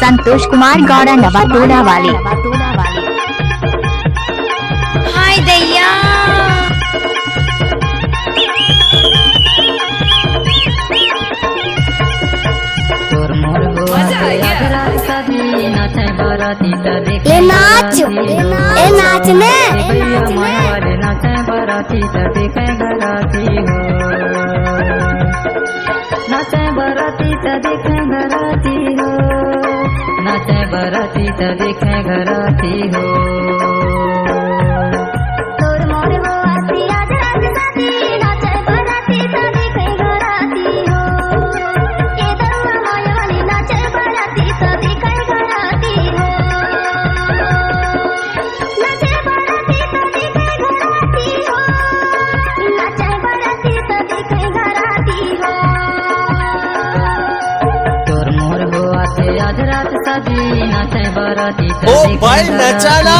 संतोष कुमार गौड़ा नवा टोला वाले। हाय दैया ले नाच ए नाचने नाचे बराती देखे घराती हो, नाचे बराती देखे घराती हो, नाचे बराती देखे घराती हो। तोर मोर हो आती आज रात साथी नाचे बराती देखे घराती हो, ये दरुआ मायावाली नाचे बराती देखे घराती हो, नाचे बराती देखे घराती हो, नाचे बराती देखे घराती हो। तोर मोर हो आते आज रात साथी नाचे बराती ओ भाई नचाना।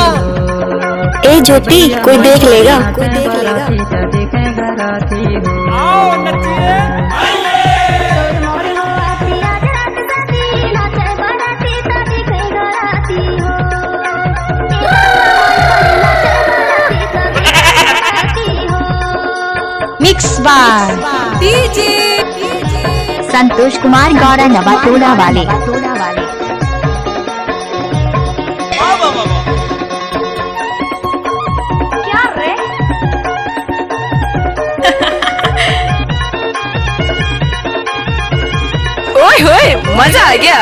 ए ज्योति कोई देख लेगा, कोई देख लेगा। देखे घराती हो, आओ नचिए। मिक्स बार डीजे संतोष कुमार गौड़ा नवा टोला वाले। क्या रे ओए होए मजा आ गया।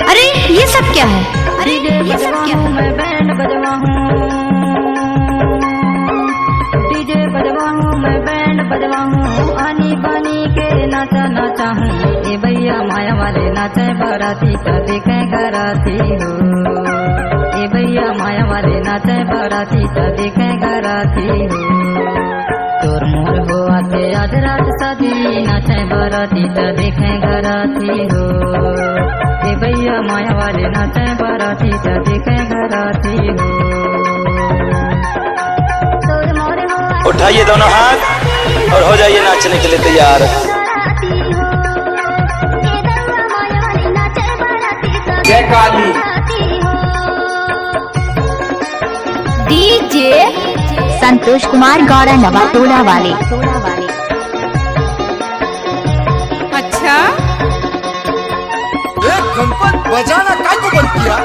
अरे ये सब क्या है? अरे ये सब क्या है? मैं बैंड बजवा हूँ, डीजे बजवा हूँ, मैं बैंड बजवा हूँ, आनी बानी के नाचा नाचा हूँ। ये भैया माया वाले नाचे बराती देखे घराती हो, ये भैया माया वाले नाचे बराती देखे घराती हो। तोर मोर हो आते आज रात शादी नाचे बराती देखे घराती हो, ये भैया माया वाले नाचे बराती देखे घराती हो। तोर मोर हो उठाइए दोनों हाथ और हो जाइए नाचने के लिए तैयार। घराती हो, ये दरुआ मायावाली नाचे बराती जय काली। घराती हो। डीजे संतोष कुमार गौड़ा नवा टोला वाले। अच्छा गणपत बजाना काय को बंद किया?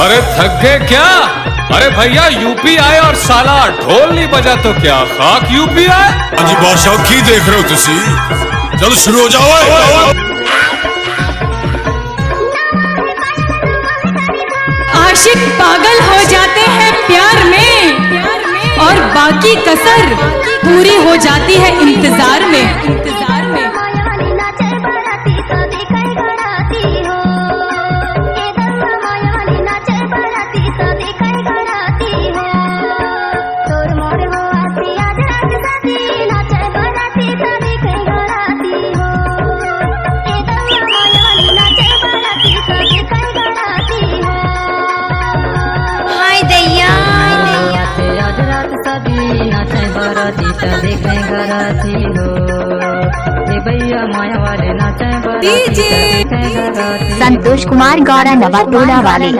अरे थक गए क्या? अरे भैया यूपी आए और साला ढोल नहीं बजा तो क्या खाक यूपी आए? अजी बादशाह की देख रहे हो तुसी? चलो शुरू हो जाओ। आशिक पागल हो जाते हैं प्यार में और बाकी कसर पूरी हो जाती है इंतजार में। मायावाली नाचे बराती देखे घराती हो, ये दरुआ मायावाली नाचे बराती देखे घराती हो। तोर मोर हो आती आज रात साथी नाचे बराती देखे घराती हो, ये दरुआ मायावाली नाचे बराती देखे घराती हो। हाय दैया आते आज रात शादी नाचे बराती देखे घराती हो, ये भैया माया वाले नाचे बराती देखे घराती हो। संतोष कुमार गौड़ा नवा टोला वाले।